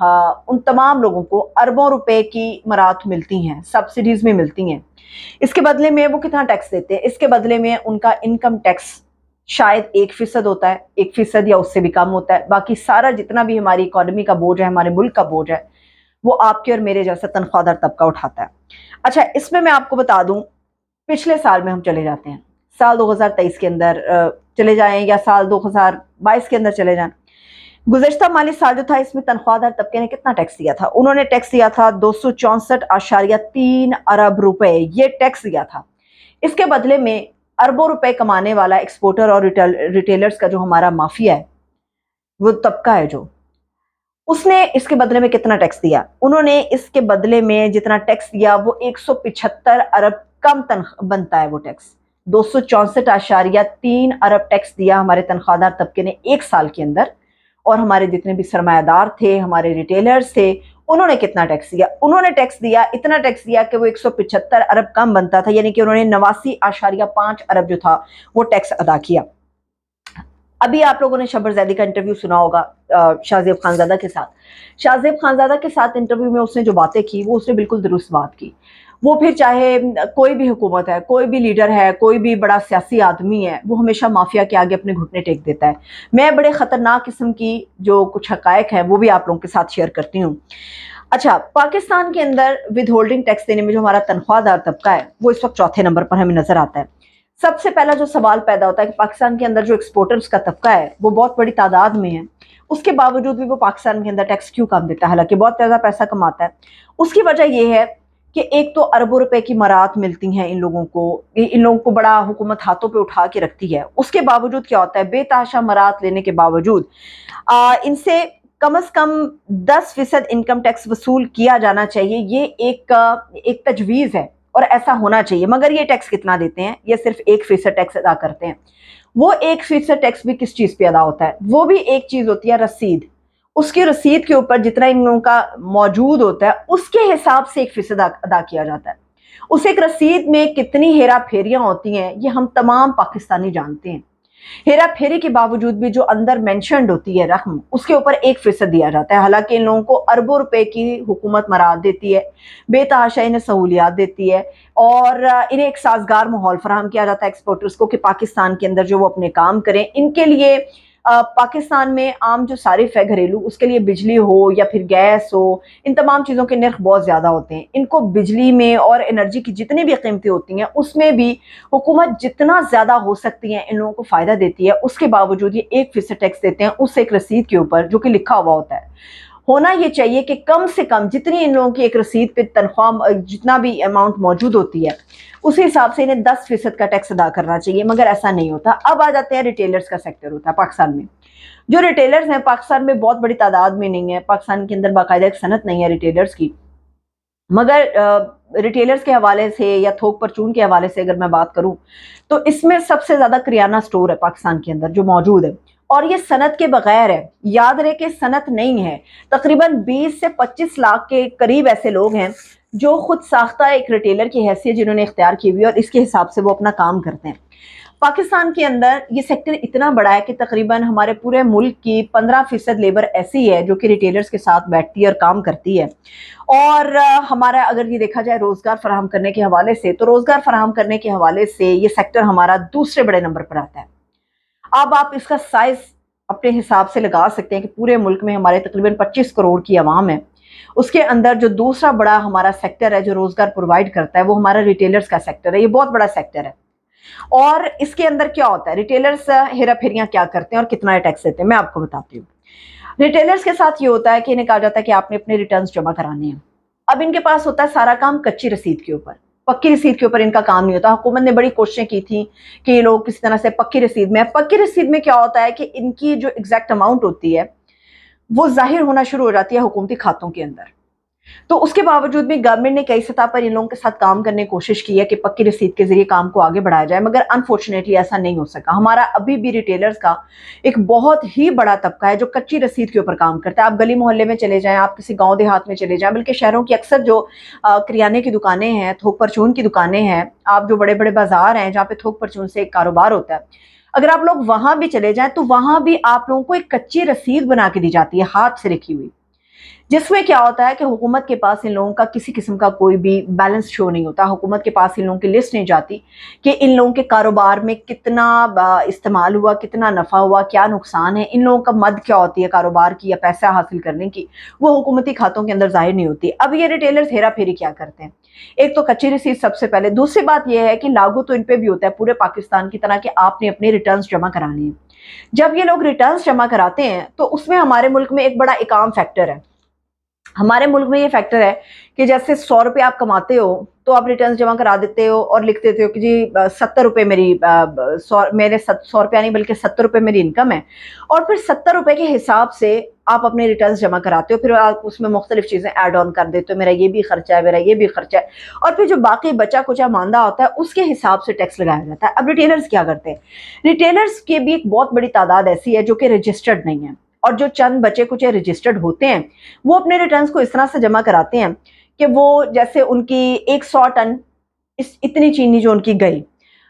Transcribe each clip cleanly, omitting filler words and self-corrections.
ان تمام لوگوں کو اربوں روپے کی مرات ملتی ہیں، سبسڈیز میں ملتی ہیں۔ اس کے بدلے میں وہ کتنا ٹیکس دیتے ہیں؟ اس کے بدلے میں ان کا انکم ٹیکس شاید 1% ہوتا ہے، 1% یا اس سے بھی کم ہوتا ہے۔ باقی سارا جتنا بھی ہماری اکانومی کا بوجھ ہے، ہمارے ملک کا بوجھ ہے، وہ آپ کے اور میرے جیسا تنخواہ دار طبقہ اٹھاتا ہے۔ اچھا، اس میں آپ کو بتا دوں، پچھلے سال میں ہم چلے جاتے ہیں، سال 2023 کے اندر چلے جائیں یا سال 2022 کے اندر چلے جائیں، گزشتہ مالی سال جو تھا اس میں تنخواہ دار طبقے نے کتنا ٹیکس دیا تھا؟ انہوں نے ٹیکس دیا تھا 264.3 ارب روپے، یہ ٹیکس دیا تھا۔ اس کے بدلے میں اربوں روپے کمانے والا ایکسپورٹر اور ریٹیلرز کا جو ہمارا مافیا ہے، وہ طبقہ ہے جو، اس نے اس کے بدلے میں کتنا ٹیکس دیا؟ انہوں نے اس کے بدلے میں جتنا ٹیکس دیا وہ 175 ارب کم بنتا ہے وہ ٹیکس، 264.3 ارب ٹیکس دیا ہمارے تنخواہ دار طبقے نے ایک سال کے اندر۔ اور ہمارے جتنے بھی سرمایہ دار تھے، ہمارے ریٹیلرز تھے، انہوں نے کتنا ٹیکس دیا؟ انہوں نے ٹیکس دیا، اتنا ٹیکس دیا کہ وہ 175 ارب کم بنتا تھا، یعنی کہ انہوں نے 89.5 ارب جو تھا وہ ٹیکس ادا کیا۔ ابھی آپ لوگوں نے شبر زیدی کا انٹرویو سنا ہوگا شاہ زیب خانزادہ کے ساتھ۔ شاہ زیب خانزادہ کے ساتھ انٹرویو میں اس نے جو باتیں کی وہ اس نے بالکل درست بات کی۔ وہ پھر چاہے کوئی بھی حکومت ہے، کوئی بھی لیڈر ہے، کوئی بھی بڑا سیاسی آدمی ہے، وہ ہمیشہ مافیا کے آگے اپنے گھٹنے ٹیک دیتا ہے۔ میں بڑے خطرناک قسم کی جو کچھ حقائق ہیں وہ بھی آپ لوگوں کے ساتھ شیئر کرتی ہوں۔ اچھا، پاکستان کے اندر ود ہولڈنگ ٹیکس دینے میں جو ہمارا تنخواہ دار طبقہ ہے وہ اس وقت چوتھے نمبر پر ہمیں نظر آتا ہے۔ سب سے پہلا جو سوال پیدا ہوتا ہے کہ پاکستان کے اندر جو ایکسپورٹرز کا طبقہ ہے وہ بہت بڑی تعداد میں ہے، اس کے باوجود بھی وہ پاکستان کے اندر ٹیکس کیوں کم دیتا ہے حالانکہ بہت زیادہ پیسہ کماتا ہے؟ اس کی وجہ یہ ہے کہ ایک تو اربوں روپے کی مرات ملتی ہیں ان لوگوں کو بڑا حکومت ہاتھوں پہ اٹھا کے رکھتی ہے۔ اس کے باوجود کیا ہوتا ہے؟ بے تحاشا مرات لینے کے باوجود ان سے کم از کم 10% انکم ٹیکس وصول کیا جانا چاہیے، یہ ایک تجویز ہے اور ایسا ہونا چاہیے۔ مگر یہ ٹیکس کتنا دیتے ہیں؟ یہ صرف 1% ٹیکس ادا کرتے ہیں۔ وہ 1% ٹیکس بھی کس چیز پہ ادا ہوتا ہے؟ وہ بھی ایک چیز ہوتی ہے رسید، اس کی رسید کے اوپر جتنا ان لوگوں کا موجود ہوتا ہے اس کے حساب سے 1% ادا کیا جاتا ہے۔ اس ایک رسید میں کتنی ہیرا پھیریاں ہوتی ہیں یہ ہم تمام پاکستانی جانتے ہیں۔ ہیرا پھیری کے باوجود بھی جو اندر مینشنڈ ہوتی ہے رقم، اس کے اوپر 1% دیا جاتا ہے، حالانکہ ان لوگوں کو اربوں روپے کی حکومت مراد دیتی ہے، بے تحاشا انہیں سہولیات دیتی ہے اور انہیں ایک سازگار ماحول فراہم کیا جاتا ہے ایکسپورٹرز کو کہ پاکستان کے اندر جو وہ اپنے کام کریں۔ ان کے لیے پاکستان میں عام جو صارف ہے گھریلو، اس کے لیے بجلی ہو یا پھر گیس ہو، ان تمام چیزوں کے نرخ بہت زیادہ ہوتے ہیں۔ ان کو بجلی میں اور انرجی کی جتنی بھی قیمتیں ہوتی ہیں اس میں بھی حکومت جتنا زیادہ ہو سکتی ہیں ان لوگوں کو فائدہ دیتی ہے، اس کے باوجود یہ 1% ٹیکس دیتے ہیں اس ایک رسید کے اوپر جو کہ لکھا ہوا ہوتا ہے۔ ہونا یہ چاہیے کہ کم سے کم جتنی ان لوگوں کی ایک رسید پہ تنخواہ جتنا بھی اماؤنٹ موجود ہوتی ہے اسی حساب سے انہیں 10% کا ٹیکس ادا کرنا چاہیے، مگر ایسا نہیں ہوتا۔ اب آ جاتے ہیں ریٹیلرز کا سیکٹر ہوتا ہے پاکستان میں۔ جو ریٹیلرز ہیں پاکستان میں بہت بڑی تعداد میں نہیں ہے، پاکستان کے اندر باقاعدہ ایک صنعت نہیں ہے ریٹیلرز کی، مگر ریٹیلرز کے حوالے سے یا تھوک پرچون کے حوالے سے اگر میں بات کروں تو اس میں سب سے زیادہ کریانہ سٹور ہے پاکستان کے اندر جو موجود ہے، اور یہ صنعت کے بغیر ہے۔ یاد رہے کہ صنعت نہیں ہے، تقریباً 20 سے 25 لاکھ کے قریب ایسے لوگ ہیں جو خود ساختہ ایک ریٹیلر کی حیثیت جنہوں نے اختیار کی ہوئی ہے اور اس کے حساب سے وہ اپنا کام کرتے ہیں۔ پاکستان کے اندر یہ سیکٹر اتنا بڑا ہے کہ تقریباً ہمارے پورے ملک کی 15% لیبر ایسی ہے جو کہ ریٹیلرز کے ساتھ بیٹھتی ہے اور کام کرتی ہے۔ اور ہمارا اگر یہ دیکھا جائے روزگار فراہم کرنے کے حوالے سے تو روزگار فراہم کرنے کے حوالے سے یہ سیکٹر ہمارا دوسرے بڑے نمبر پر آتا ہے۔ اب آپ اس کا سائز اپنے حساب سے لگا سکتے ہیں کہ پورے ملک میں ہمارے تقریباً 25 کروڑ کی عوام ہے، اس کے اندر جو دوسرا بڑا ہمارا سیکٹر ہے جو روزگار پرووائڈ کرتا ہے وہ ہمارا ریٹیلرز کا سیکٹر ہے۔ یہ بہت بڑا سیکٹر ہے اور اس کے اندر کیا ہوتا ہے؟ ریٹیلرز ہیرا پھیریاں کیا کرتے ہیں اور کتنا ٹیکس دیتے ہیں میں آپ کو بتاتی ہوں۔ ریٹیلرز کے ساتھ یہ ہوتا ہے کہ انہیں کہا جاتا ہے کہ آپ نے اپنے ریٹرنز جمع کرانے ہیں۔ اب ان کے پاس ہوتا ہے سارا کام کچی رسید کے اوپر، پکی رسید کے اوپر ان کا کام نہیں ہوتا۔ حکومت نے بڑی کوششیں کی تھیں کہ یہ لوگ کسی طرح سے پکی رسید میں، پکی رسید میں کیا ہوتا ہے کہ ان کی جو ایگزیکٹ اماؤنٹ ہوتی ہے وہ ظاہر ہونا شروع ہو جاتی ہے حکومتی کھاتوں کے اندر۔ تو اس کے باوجود بھی گورنمنٹ نے کئی سطح پر ان لوگوں کے ساتھ کام کرنے کی کوشش کی ہے کہ پکی رسید کے ذریعے کام کو آگے بڑھایا جائے، مگر انفارچونیٹلی ایسا نہیں ہو سکا۔ ہمارا ابھی بھی ریٹیلرز کا ایک بہت ہی بڑا طبقہ ہے جو کچی رسید کے اوپر کام کرتا ہے۔ آپ گلی محلے میں چلے جائیں، آپ کسی گاؤں دیہات میں چلے جائیں، بلکہ شہروں کی اکثر جو کریانے کی دکانیں ہیں، تھوک پرچون کی دکانیں ہیں، آپ جو بڑے بڑے بازار ہیں جہاں پہ تھوک پرچون سے ایک کاروبار ہوتا ہے، اگر آپ لوگ وہاں بھی چلے جائیں تو وہاں بھی آپ لوگوں کو ایک کچی رسید بنا کے دی جاتی ہے ہاتھ سے لکھی ہوئی۔ جس میں کیا ہوتا ہے کہ حکومت کے پاس ان لوگوں کا کسی قسم کا کوئی بھی بیلنس شو نہیں ہوتا. حکومت کے پاس ان لوگوں کی لسٹ نہیں جاتی کہ ان لوگوں کے کاروبار میں کتنا استعمال ہوا, کتنا نفع ہوا, کیا نقصان ہے, ان لوگوں کا مد کیا ہوتی ہے کاروبار کی یا پیسہ حاصل کرنے کی, وہ حکومتی کھاتوں کے اندر ظاہر نہیں ہوتی. اب یہ ریٹیلرز ہیرا پھیری کیا کرتے ہیں؟ ایک تو کچی رسید سب سے پہلے. دوسری بات یہ ہے کہ لاگو تو ان پہ بھی ہوتا ہے پورے پاکستان کی طرح کہ آپ نے اپنے ریٹرنز جمع کرانے ہیں. جب یہ لوگ ریٹرنز جمع کراتے ہیں تو اس میں ہمارے ملک میں ایک بڑا اکام فیکٹر ہے. ہمارے ملک میں یہ فیکٹر ہے کہ جیسے 100 روپے آپ کماتے ہو تو آپ ریٹرنز جمع کرا دیتے ہو اور لکھ دیتے ہو کہ جی 70 روپے میرے 100 روپیہ نہیں بلکہ 70 روپے میری انکم ہے, اور پھر 70 روپے کے حساب سے آپ اپنے ریٹرنز جمع کراتے ہو. پھر آپ اس میں مختلف چیزیں ایڈ آن کر دیتے ہو, میرا یہ بھی خرچہ ہے, میرا یہ بھی خرچہ ہے, اور پھر جو باقی بچا کچا ماندہ ہوتا ہے اس کے حساب سے ٹیکس لگایا جاتا ہے. اب ریٹیلرز کیا کرتے ہیں؟ ریٹیلرز کی بھی ایک بہت بڑی تعداد ایسی ہے جو کہ رجسٹرڈ نہیں ہے, اور جو چند بچے کچھ رجسٹرڈ ہوتے ہیں وہ اپنے ریٹرنز کو اس طرح سے جمع کراتے ہیں کہ وہ جیسے ان کی 100 ٹن اتنی چینی جو ان کی گئی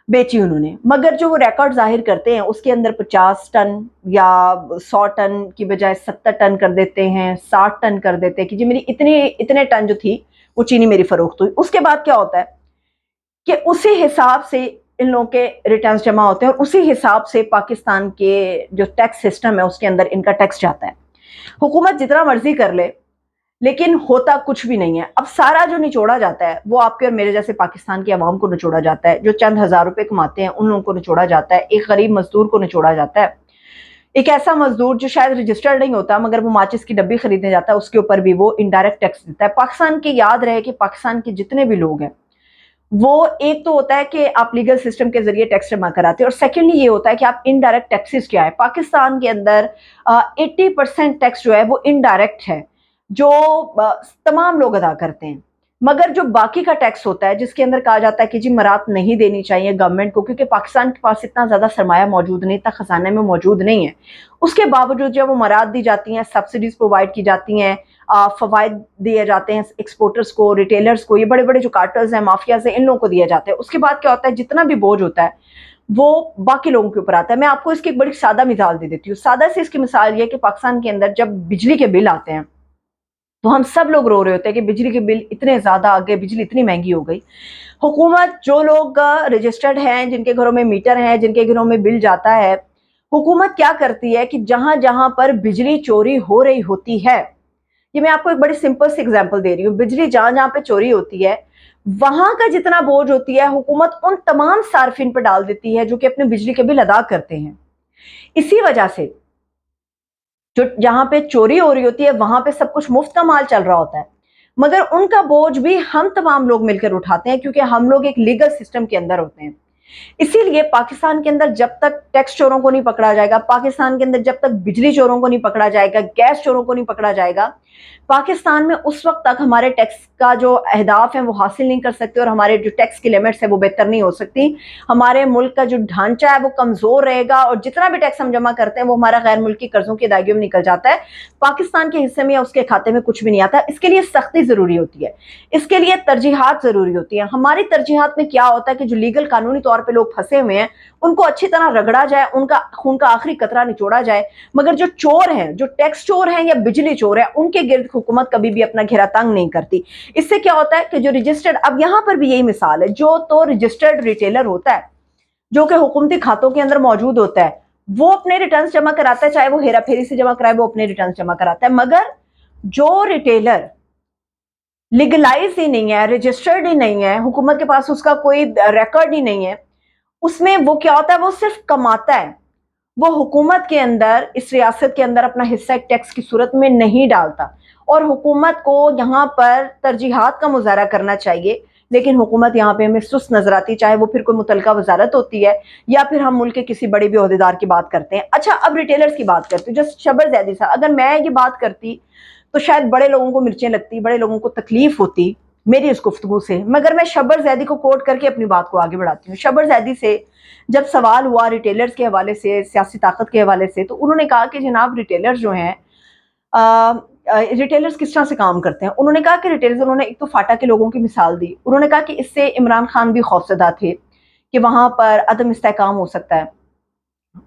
بیچی انہوں نے, مگر جو وہ ریکارڈ ظاہر کرتے ہیں اس کے اندر 50 ٹن یا 100 ٹن کی بجائے 70 ٹن کر دیتے ہیں, 60 ٹن کر دیتے ہیں کہ جی میری اتنے ٹن جو تھی وہ چینی میری فروخت ہوئی. اس کے بعد کیا ہوتا ہے کہ اسی حساب سے ان لوگوں کے ریٹرنز جمع ہوتے ہیں اور اسی حساب سے پاکستان کے جو ٹیکس سسٹم ہے اس کے اندر ان کا ٹیکس جاتا ہے. حکومت جتنا مرضی کر لے لیکن ہوتا کچھ بھی نہیں ہے. اب سارا جو نچوڑا جاتا ہے وہ آپ کے اور میرے جیسے پاکستان کی عوام کو نچوڑا جاتا ہے, جو چند ہزار روپے کماتے ہیں ان لوگوں کو نچوڑا جاتا ہے, ایک غریب مزدور کو نچوڑا جاتا ہے, ایک ایسا مزدور جو شاید رجسٹرڈ نہیں ہوتا مگر وہ ماچس کی ڈبی خریدنے جاتا ہے اس کے اوپر بھی وہ انڈائریکٹ ٹیکس دیتا ہے. پاکستان کی یاد رہے کہ پاکستان کے جتنے بھی لوگ ہیں وہ ایک تو ہوتا ہے کہ آپ لیگل سسٹم کے ذریعے ٹیکس جمع کراتے ہیں, اور سیکنڈلی یہ ہوتا ہے کہ آپ انڈائریکٹ ٹیکسز کیا ہے. پاکستان کے اندر 80% ٹیکس جو ہے وہ انڈائریکٹ ہے جو تمام لوگ ادا کرتے ہیں, مگر جو باقی کا ٹیکس ہوتا ہے جس کے اندر کہا جاتا ہے کہ جی مرات نہیں دینی چاہیے گورنمنٹ کو کیونکہ پاکستان کے پاس اتنا زیادہ سرمایہ موجود نہیں, اتنا خزانے میں موجود نہیں ہے, اس کے باوجود جو وہ مرات دی جاتی ہیں, سبسڈیز پرووائڈ کی جاتی ہیں, فوائد دیے جاتے ہیں ایکسپورٹرز کو, ریٹیلرز کو, یہ بڑے بڑے جو کارٹلز ہیں, مافیاز ہیں, ان لوگوں کو دیا جاتا ہے. اس کے بعد کیا ہوتا ہے جتنا بھی بوجھ ہوتا ہے وہ باقی لوگوں کے اوپر آتا ہے. میں آپ کو اس کی ایک بڑی سادہ مثال دے دیتی ہوں. سادہ سے اس کی مثال یہ ہے کہ پاکستان کے اندر جب بجلی کے بل آتے ہیں تو ہم سب لوگ رو رہے ہوتے ہیں کہ بجلی کے بل اتنے زیادہ آ گئے, بجلی اتنی مہنگی ہو گئی. حکومت جو لوگ رجسٹرڈ ہیں, جن کے گھروں میں میٹر ہیں, جن کے گھروں میں بل جاتا ہے, حکومت کیا کرتی ہے کہ جہاں جہاں پر بجلی چوری ہو رہی ہوتی ہے, یہ میں آپ کو ایک بڑی سمپل سی ایگزامپل دے رہی ہوں, بجلی جہاں جہاں پہ چوری ہوتی ہے وہاں کا جتنا بوجھ ہوتی ہے حکومت ان تمام صارفین پہ ڈال دیتی ہے جو کہ اپنے بجلی کے بل ادا کرتے ہیں. اسی وجہ سے جو جہاں پہ چوری ہو رہی ہوتی ہے وہاں پہ سب کچھ مفت کا مال چل رہا ہوتا ہے, مگر ان کا بوجھ بھی ہم تمام لوگ مل کر اٹھاتے ہیں کیونکہ ہم لوگ ایک لیگل سسٹم کے اندر ہوتے ہیں. اسی لیے پاکستان کے اندر جب تک ٹیکس چوروں کو نہیں پکڑا جائے گا, پاکستان کے اندر جب تک بجلی چوروں کو نہیں پکڑا جائے گا, گیس چوروں کو نہیں پکڑا جائے گا, پاکستان میں اس وقت تک ہمارے ٹیکس کا جو اہداف ہیں وہ حاصل نہیں کر سکتے اور ہمارے جو ٹیکس کی لیمٹس ہیں وہ بہتر نہیں ہو سکتی. ہمارے ملک کا جو ڈھانچہ ہے وہ کمزور رہے گا اور جتنا بھی ٹیکس ہم جمع کرتے ہیں وہ ہمارا غیر ملکی قرضوں کی ادائیگیوں میں نکل جاتا ہے, پاکستان کے حصے میں یا اس کے کھاتے میں کچھ بھی نہیں آتا. اس کے لیے سختی ضروری ہوتی ہے, اس کے لیے ترجیحات ضروری ہوتی ہیں. ہماری ترجیحات میں کیا ہوتا ہے کہ جو لیگل قانونی طور پہ لوگ پھنسے ہوئے ہیں ان کو اچھی طرح رگڑا جائے, ان کا خون کا آخری قطرہ نچوڑا جائے, مگر جو چور ہیں, جو ٹیکس چور ہیں یا بجلی چور ہیں, ان کے گرد حکومت کبھی بھی اپنا گھیرا تنگ نہیں کرتی. اس سے کیا ہوتا ہے کہ جو رجسٹرڈ, اب یہاں پر بھی یہی مثال ہے, جو تو رجسٹرڈ ریٹیلر ہوتا ہے جو کہ حکومتی کھاتوں کے اندر موجود ہوتا ہے وہ اپنے ریٹرنز جمع کراتا ہے, چاہے وہ ہیرا پھیری سے جمع کرائے وہ اپنے ریٹرنز جمع کراتا ہے. مگر جو ریٹیلر لیگلائز ہی نہیں ہے, رجسٹرڈ ہی نہیں ہے, حکومت کے پاس اس کا کوئی ریکارڈ ہی نہیں ہے, اس میں وہ کیا ہوتا ہے, وہ صرف کماتا ہے, وہ حکومت کے اندر, اس ریاست کے اندر اپنا حصہ ایک ٹیکس کی صورت میں نہیں ڈالتا. اور حکومت کو یہاں پر ترجیحات کا مظاہرہ کرنا چاہیے, لیکن حکومت یہاں پہ ہمیں سست نظر آتی, چاہے وہ پھر کوئی متعلقہ وزارت ہوتی ہے یا پھر ہم ملک کے کسی بڑے بھی عہدیدار کی بات کرتے ہیں. اچھا اب ریٹیلرز کی بات کرتے ہیں, جو شبر زیدی صاحب, اگر میں یہ بات کرتی تو شاید بڑے لوگوں کو مرچیں لگتی, بڑے لوگوں کو تکلیف ہوتی میری اس گفتگو سے, مگر میں شبر زیدی کو کوٹ کر کے اپنی بات کو آگے بڑھاتی ہوں. شبر زیدی سے جب سوال ہوا ریٹیلرز کے حوالے سے, سیاسی طاقت کے حوالے سے, تو انہوں نے کہا کہ جناب ریٹیلرز جو ہیں, ریٹیلرز کس طرح سے کام کرتے ہیں. انہوں نے کہا کہ ریٹیلرز, انہوں نے ایک تو فاٹا کے لوگوں کی مثال دی, انہوں نے کہا کہ اس سے عمران خان بھی خوفزدہ تھے کہ وہاں پر عدم استحکام ہو سکتا ہے,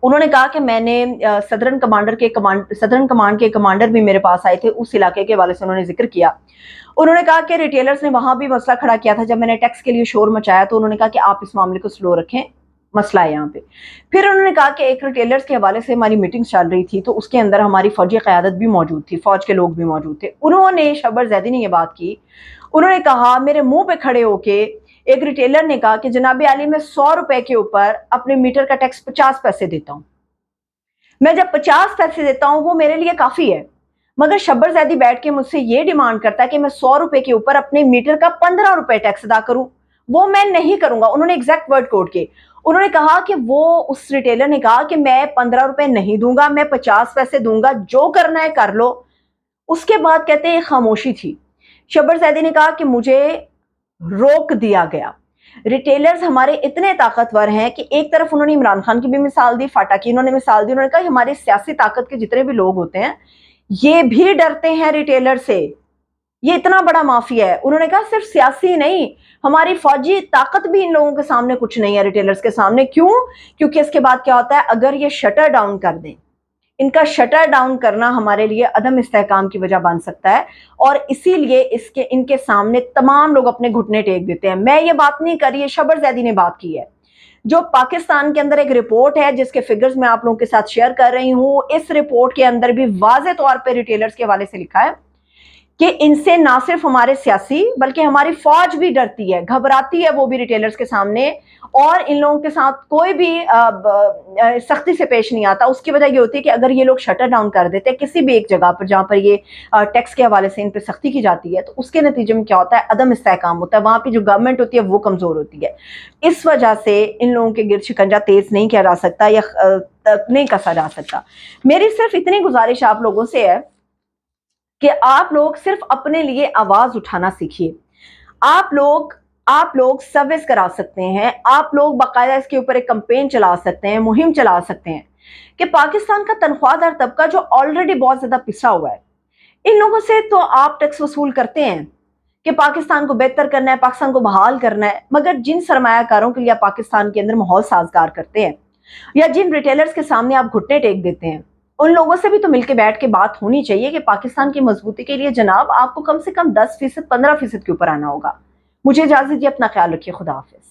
انہوں نے کہا کہ میں نے صدرن کمانڈ کے کمانڈر بھی میرے پاس آئے تھے، اس علاقے کے حوالے سے انہوں نے ذکر کیا. انہوں نے کہا کہ ریٹیلرز نے وہاں بھی مسئلہ کھڑا کیا تھا. جب میں نے ٹیکس کے لیے شور مچایا تو انہوں نے کہا کہ آپ اس معاملے کو سلو رکھیں، مسئلہ ہے یہاں پہ. پھر انہوں نے کہا کہ ایک ریٹیلرز کے حوالے سے ہماری میٹنگ چل رہی تھی تو اس کے اندر ہماری فوجی قیادت بھی موجود تھی، فوج کے لوگ بھی موجود تھے. انہوں نے شبر زیدی نے یہ بات کی، انہوں نے کہا میرے منہ پہ کھڑے ہو کے، ایک ریٹیلر نے کہا کہ جناب عالی میں 100 روپے کے اوپر اپنے میٹر کا ٹیکس 50 پیسے دیتا ہوں. میں جب 50 پیسے دیتا ہوں وہ میرے لیے کافی ہے، مگر شبر زیدی بیٹھ کے مجھ سے یہ ڈیمانڈ کرتا ہے کہ میں 100 روپے کے اوپر اپنے میٹر کا 15 روپے ٹیکس ادا کروں. وہ میں نہیں کروں گا. انہوں نے ایگزیکٹ ورڈ کوٹ کے انہوں نے کہا کہ وہ اس ریٹیلر نے کہا کہ میں 15 روپے نہیں دوں گا، میں 50 پیسے دوں گا، جو کرنا ہے کر لو. اس کے بعد کہتے ہیں خاموشی تھی. شبر زیدی نے کہا کہ مجھے روک دیا گیا. ریٹیلرز ہمارے اتنے طاقتور ہیں کہ ایک طرف انہوں نے عمران خان کی بھی مثال دی، فاٹا کی انہوں نے مثال دی. انہوں نے کہا ہمارے سیاسی طاقت کے جتنے بھی لوگ ہوتے ہیں یہ بھی ڈرتے ہیں ریٹیلر سے، یہ اتنا بڑا مافیا ہے. انہوں نے کہا صرف سیاسی نہیں، ہماری فوجی طاقت بھی ان لوگوں کے سامنے کچھ نہیں ہے، ریٹیلرز کے سامنے. کیوں؟ کیونکہ اس کے بعد کیا ہوتا ہے، اگر یہ شٹر ڈاؤن کر دیں، ان کا شٹر ڈاؤن کرنا ہمارے لیے عدم استحکام کی وجہ بن سکتا ہے، اور اسی لیے ان کے سامنے تمام لوگ اپنے گھٹنے ٹیک دیتے ہیں. میں یہ بات نہیں کر رہی ہے، شبر زیدی نے بات کی ہے. جو پاکستان کے اندر ایک رپورٹ ہے جس کے فگرز میں آپ لوگوں کے ساتھ شیئر کر رہی ہوں، اس رپورٹ کے اندر بھی واضح طور پہ ریٹیلرز کے حوالے سے لکھا ہے کہ ان سے نہ صرف ہمارے سیاسی بلکہ ہماری فوج بھی ڈرتی ہے، گھبراتی ہے وہ بھی ریٹیلرز کے سامنے، اور ان لوگوں کے ساتھ کوئی بھی سختی سے پیش نہیں آتا. اس کی وجہ یہ ہوتی ہے کہ اگر یہ لوگ شٹر ڈاؤن کر دیتے ہیں کسی بھی ایک جگہ پر جہاں پر یہ ٹیکس کے حوالے سے ان پہ سختی کی جاتی ہے، تو اس کے نتیجے میں کیا ہوتا ہے، عدم استحکام ہوتا ہے، وہاں پہ جو گورنمنٹ ہوتی ہے وہ کمزور ہوتی ہے. اس وجہ سے ان لوگوں کے گرد شکنجہ تیز نہیں کیا جا سکتا یا نہیں کسا جا سکتا. میری صرف اتنی گزارش آپ لوگوں سے ہے کہ آپ لوگ صرف اپنے لیے آواز اٹھانا سیکھیے. آپ لوگ سروس کرا سکتے ہیں، آپ لوگ باقاعدہ اس کے اوپر ایک کمپین چلا سکتے ہیں، مہم چلا سکتے ہیں کہ پاکستان کا تنخواہ دار طبقہ جو آلریڈی بہت زیادہ پسا ہوا ہے، ان لوگوں سے تو آپ ٹیکس وصول کرتے ہیں کہ پاکستان کو بہتر کرنا ہے، پاکستان کو بحال کرنا ہے، مگر جن سرمایہ کاروں کے لیے آپ پاکستان کے اندر ماحول سازگار کرتے ہیں یا جن ریٹیلرز کے سامنے آپ گھٹنے ٹیک دیتے ہیں، ان لوگوں سے بھی تو مل کے بیٹھ کے بات ہونی چاہیے کہ پاکستان کی مضبوطی کے لیے جناب آپ کو کم سے کم 10%، 15% کے اوپر آنا ہوگا. مجھے اجازت دیجیے، اپنا خیال رکھیے. خدا حافظ.